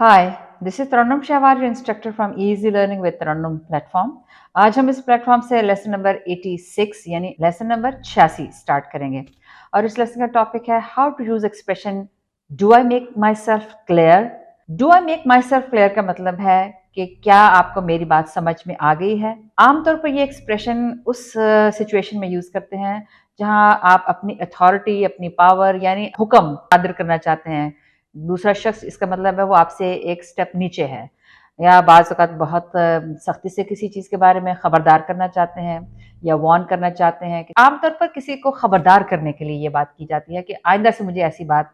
Hi, this is Tarannum Shahwar, instructor from easy learning with Tarannum platform. आज हम इस platform से लेसन नंबर 86 यानी लेसन नंबर 86 स्टार्ट करेंगे और इस लेसन का टॉपिक है how to use expression do I make myself clear. Do I make myself clear का मतलब है कि क्या आपको मेरी बात समझ में आ गई है। आमतौर पर ये एक्सप्रेशन उस सिचुएशन में यूज करते हैं जहां आप अपनी अथॉरिटी, अपनी पावर यानी हुक्म सादर करना चाहते हैं। दूसरा शख्स, इसका मतलब है वो आपसे एक स्टेप नीचे है, या बाज़ औक़ात बहुत सख्ती से किसी चीज़ के बारे में खबरदार करना चाहते हैं या वार्न करना चाहते हैं। आमतौर पर किसी को खबरदार करने के लिए ये बात की जाती है कि आइंदा से मुझे ऐसी बात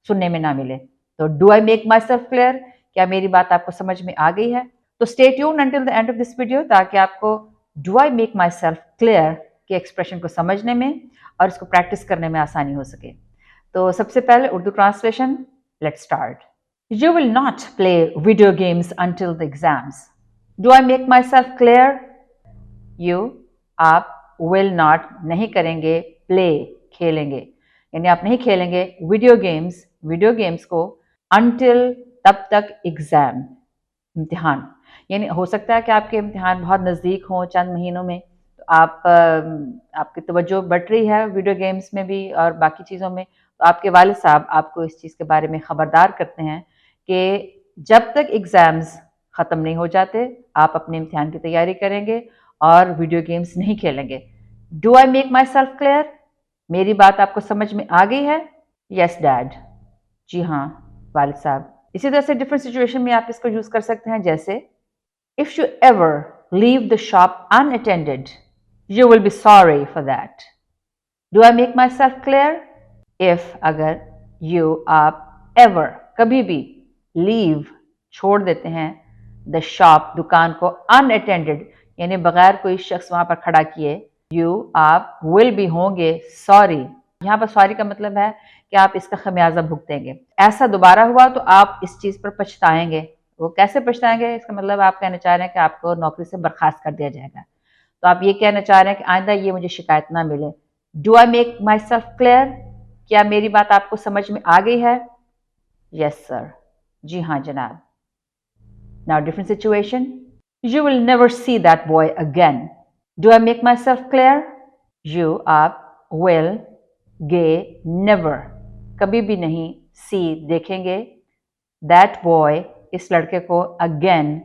सुनने में ना मिले। तो do I make myself clear, क्या मेरी बात आपको समझ में आ गई है? तो stay tuned until the end of this video ताकि आपको do I make myself clear के एक्सप्रेशन को समझने में और इसको प्रैक्टिस करने में आसानी हो सके। तो सबसे पहले Urdu translation. Let's start. You will not play video games until the exams. Do I make myself clear? You, आप will not नहीं करेंगे, play खेलेंगे, यानी आप नहीं खेलेंगे वीडियो गेम्स को until तब तक एग्जाम इम्तिहान। यानी हो सकता है कि आपके इम्तिहान बहुत नज़दीक हों चंद महीनों में, तो आपकी तवज्जो बढ़ रही है वीडियो गेम्स में भी और बाकी चीज़ों में। तो आपके वालिद साहब आपको इस चीज़ के बारे में ख़बरदार करते हैं कि जब तक एग्ज़ाम्स ख़त्म नहीं हो जाते आप अपने इम्तिहान की तैयारी करेंगे और वीडियो गेम्स नहीं खेलेंगे। Do I make myself clear, मेरी बात आपको समझ में आ गई है? यस डैड, जी हाँ वालिद साहब। इसी तरह से डिफरेंट सिचुएशन में आप इसको यूज़ कर सकते हैं, जैसे if you ever leave the shop unattended you will be sorry for that. Do I make myself clear, if अगर यू आप एवर कभी भी लीव छोड़ देते हैं द शॉप दुकान को अनअटेंडेड यानी बगैर कोई शख्स वहां पर खड़ा किए, यू आप विल भी होंगे सॉरी। यहाँ पर सॉरी का मतलब है कि आप इसका खमियाजा भुगतेंगे। ऐसा दोबारा हुआ तो आप इस चीज पर पछताएंगे। वो कैसे पछताएंगे, इसका मतलब आप कहना चाह रहे हैं कि आपको नौकरी से बर्खास्त कर दिया जाएगा। तो आप ये कहना चाह रहे हैं कि आइंदा ये मुझे शिकायत ना मिले। Do I make myself clear, क्या मेरी बात आपको समझ में आ गई है? यस सर, जी हाँ जनाब। Now different situation. You will never see that boy again. Do I make myself clear, you आप विल गे नेवर कभी भी नहीं सी देखेंगे दैट बॉय इस लड़के को अगेन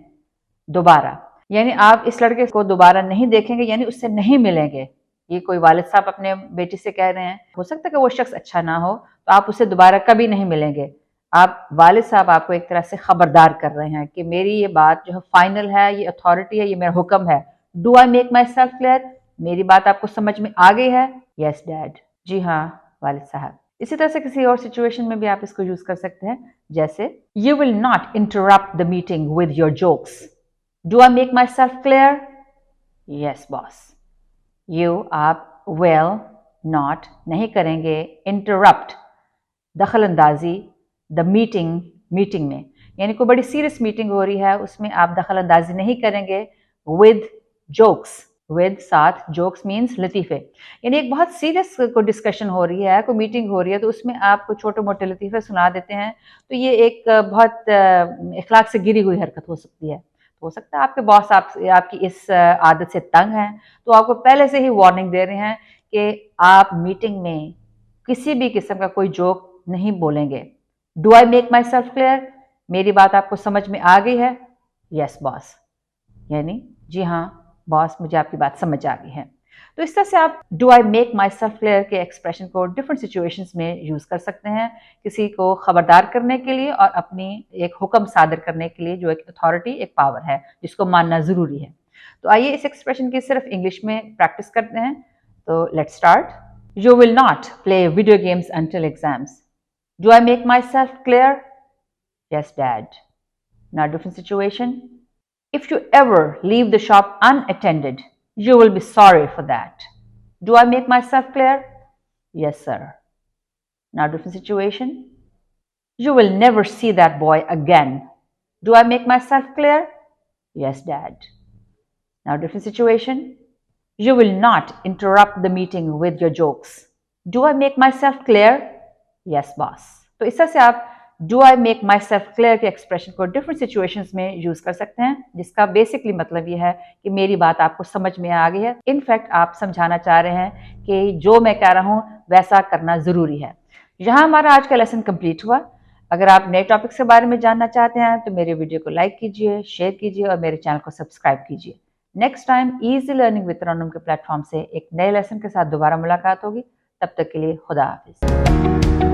दोबारा, यानी आप इस लड़के को दोबारा नहीं देखेंगे यानी उससे नहीं मिलेंगे। ये कोई वालिद साहब अपने बेटी से कह रहे हैं। हो सकता है कि वो शख्स अच्छा ना हो तो आप उससे दोबारा कभी नहीं मिलेंगे। आप वालिद साहब आपको एक तरह से खबरदार कर रहे हैं कि मेरी ये बात जो है फाइनल है, ये अथॉरिटी है, ये मेरा हुक्म है। Do I make myself clear, मेरी बात आपको समझ में आ गई है? यस डैड, जी हाँ वालिद साहब। इसी तरह से किसी और सिचुएशन में भी आप इसको यूज कर सकते हैं, जैसे you will not interrupt the meeting with your jokes. Do I make myself clear? Yes boss. You आप विल नॉट नहीं करेंगे इंटरप्ट दखल अंदाजी द मीटिंग में, यानी कोई बड़ी सीरियस मीटिंग हो रही है उसमें आप दखल अंदाजी नहीं करेंगे विद जोक्स। विद साथ जोक्स मीन्स लतीफ़े, यानी एक बहुत सीरियस कोई डिस्कशन हो रही है, कोई मीटिंग हो रही है तो उसमें आप छोटे मोटे लतीफ़े सुना देते हैं। तो ये एक बहुत इखलाक से गिरी हुई हरकत हो सकती है। हो सकता है आपके बॉस आपकी इस आदत से तंग हैं, तो आपको पहले से ही वार्निंग दे रहे हैं कि आप मीटिंग में किसी भी किस्म का कोई जोक नहीं बोलेंगे। Do I make myself clear, मेरी बात आपको समझ में आ गई है? यस बॉस, यानी जी हाँ बॉस मुझे आपकी बात समझ आ गई है। तो इस तरह से आप do I make myself clear के एक्सप्रेशन को डिफरेंट सिचुएशंस में यूज कर सकते हैं, किसी को खबरदार करने के लिए और अपनी एक हुक्म सादर करने के लिए, जो एक अथॉरिटी, एक पावर है जिसको मानना जरूरी है। तो आइए इस एक्सप्रेशन की सिर्फ इंग्लिश में प्रैक्टिस करते हैं। तो let's start. You will not play video games until exams. Do I make myself clear? Yes dad. Now different situation. If you ever leave the shop unattended, you will be sorry for that. Do I make myself clear? Yes, sir. Now, different situation. You will never see that boy again. Do I make myself clear? Yes, Dad. Now, different situation. You will not interrupt the meeting with your jokes. Do I make myself clear? Yes, boss. तो इस तरह से आप do I make myself clear के expression को different situations में use कर सकते हैं, जिसका बेसिकली मतलब ये है कि मेरी बात आपको समझ में आ गई है। इनफैक्ट आप समझाना चाह रहे हैं कि जो मैं कह रहा हूँ वैसा करना जरूरी है। यहाँ हमारा आज का लेसन कंप्लीट हुआ। अगर आप नए टॉपिक्स के बारे में जानना चाहते हैं तो मेरे वीडियो को लाइक कीजिए, शेयर कीजिए और मेरे चैनल को सब्सक्राइब कीजिए। Next time easy learning with Tarannum के प्लेटफॉर्म से एक नए लेसन के साथ दोबारा मुलाकात होगी। तब तक के लिए खुदा हाफिज।